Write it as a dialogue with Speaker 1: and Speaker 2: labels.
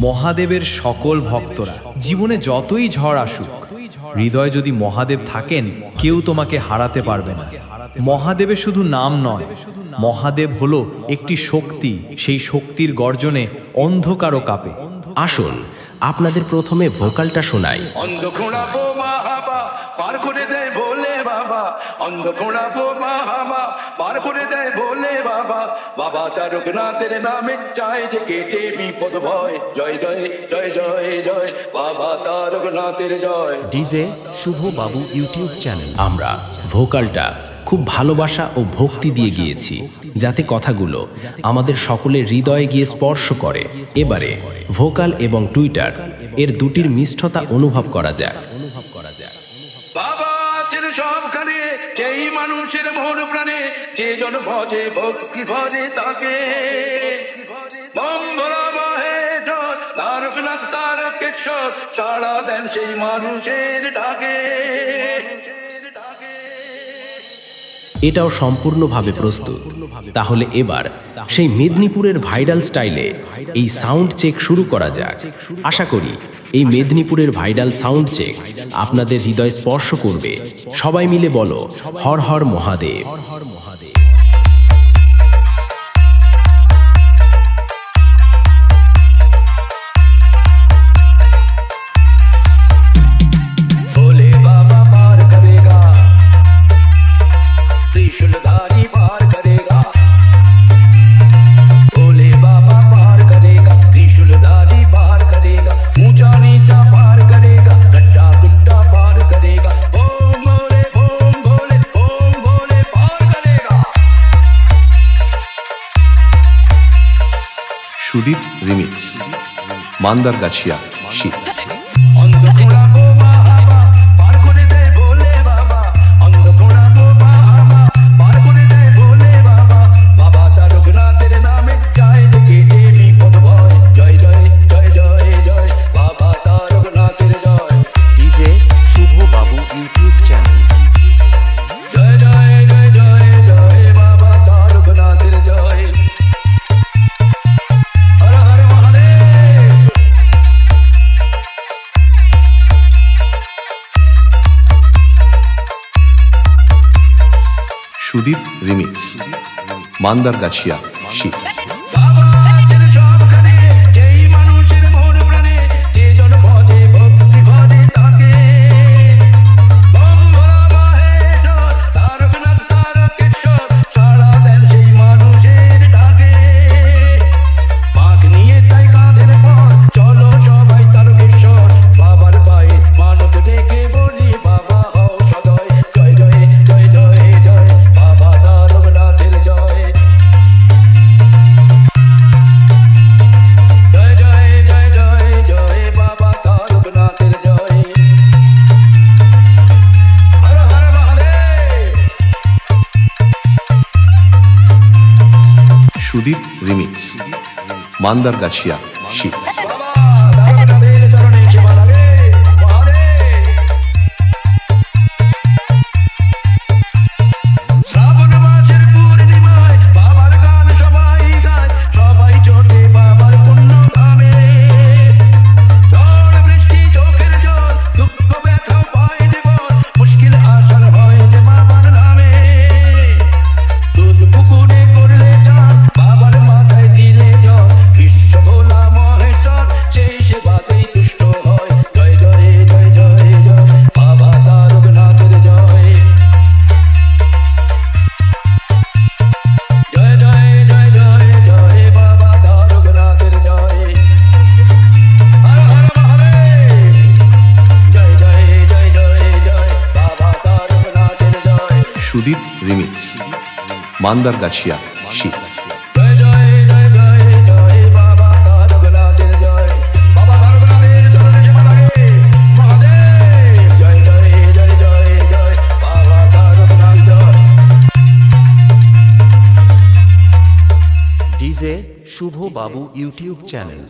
Speaker 1: মহাদেবের সকল ভক্তরা, জীবনে যতই ঝড় আসুক, হৃদয়ে যদি মহাদেব থাকেন, কেউ তোমাকে হারাতে পারবে না। মহাদেবের শুধু নাম নয়, মহাদেব হলো একটি শক্তি। সেই শক্তির গর্জনে অন্ধকারও কাঁপে।
Speaker 2: আসুন আপনাদের প্রথমে ভোকালটা শোনাই।
Speaker 3: অন্ধকারা বোমা হাবা পার করে দেয় বলে বাবা, অন্ধকারা বোমা হাবা পার করে দেয় বলে বাবা, বাবা তারকনাথের নামে চাই যে কেটে বিপদ ভয়। জয় জয় জয় জয় জয় বাবা তারকনাথের জয়।
Speaker 2: ডিজে শুভ বাবু ইউটিউব চ্যানেল। আমরা ভোকালটা খুব ভালোবাসা ও ভক্তি দিয়ে গিয়েছি, যাতে কথাগুলো আমাদের সকলের হৃদয়ে গিয়ে স্পর্শ করে। এবারে ভোকাল এবং টুইটার এর দুটির মিষ্টতা অনুভব করা যাক।
Speaker 3: বাবা আছেন সবখানে, যেই মানুষের মন প্রাণে, যে জন ভজে ভক্তি ভজে তাকে। বম্বলা বাহে ঝড়, তারকনাথ তারকেশ্বর, সাড়া দেন সেই মানুষের ডাকে।
Speaker 2: এটাও সম্পূর্ণভাবে প্রস্তুত। তাহলে এবার সেই মেদিনীপুরের ভাইরাল স্টাইলে এই সাউন্ড চেক শুরু করা যাক। আশা করি এই মেদিনীপুরের ভাইরাল সাউন্ড চেক আপনাদের হৃদয় স্পর্শ করবে। সবাই মিলে বলো, হর হর মহাদেব।
Speaker 3: त्रिशूलधारी पार करेगा, भोले बाबा पार करेगा, त्रिशूलधारी पार करेगा, ऊंचा नीचा पार करेगा, गड्ढा गुड्ढा पार करेगा, ओम भोले पार करेगा।
Speaker 4: সুদীপ রিমিক্স, মান্দারগাছিয়া, শীত।
Speaker 3: অন্ধকারা বোমা হাবা পার করে দেয় ভোলে বাবা, অন্ধকারা বোমা হাবা পার করে দেয় ভোলে বাবা, বাবা তারকনাথের নামে চাই যে কেটে বিপদ ভয়। জয় জয় জয় জয় জয় বাবা তারকনাথের জয়।
Speaker 2: ডিজে শুভ বাবু ইউটিউব চ্যানেল।
Speaker 3: জয় জয় জয় জয় জয় বাবা তারকনাথের জয়। হর হর মহাদেব।
Speaker 4: সুদীপ রিমিক্স, মান্দারগাছিয়া, শীত।
Speaker 3: বাবা আছেন সবখানে, যেই মানুষের মন প্রাণে, যে জন ভজে ভক্তি ভজে তাকে। বম্বলা বাহে ঝড়, তারকনাথ তারকেশ্বর, সাড়া দেন সেই মানুষের ডাকে। বাঁক নিয়ে তাই কাঁধের পর, চলো সবাই তারকেশ্বর, বাবার পায়ে মানত ডেকে বলি, বাবা হও সদয়। জয় জয় জয় জয় জয় বাবা তারকনাথের জয়। জয় জয় জয় জয় জয় বাবা তারকনাথের জয়। হর হর মহাদেব।
Speaker 4: সুদীপ রিমিক্স, মান্দারগাছিয়া, শীত।
Speaker 3: বাবা তারকনাথের চরণে সেবা লাগে মহাদেব। শ্রাবণ মাসের পূর্ণিমায় বাবার গান সবাই গায়, সবাই ছোটে বাবার পুণ্য ধামে। ঝড় বৃষ্টি চোখের জল, দুঃখ ব্যথা পায় জীবন, মুশকিল আসার হয় যে বাবার নামে। দুধ পুকুরে করলে চান, বাবার মাথায় দিলে জল, বিশ্ব ভোলা মহেশ্বর সেই সেবাতেই তুষ্ট হয়। জয় জয় জয় জয় জয় বাবা তারকনাথের জয়। জয় জয় জয় জয় জয় বাবা তারকনাথের জয়। হর হর মহাদেব। জয় জয় জয় জয় জয় বাবা তারকনাথের জয়।
Speaker 4: সুদীপ রিমিক্স, মান্দারগাছিয়া, শীত।
Speaker 3: জয় জয় জয় জয় জয় বাবা তারকনাথের জয়। বাবা তারকনাথের চরণে সেবা লাগে মহাদেব। জয় জয় জয় জয় জয় বাবা তারকনাথ জয়।
Speaker 2: ডিজে শুভ বাবু ইউটিউব চ্যানেল।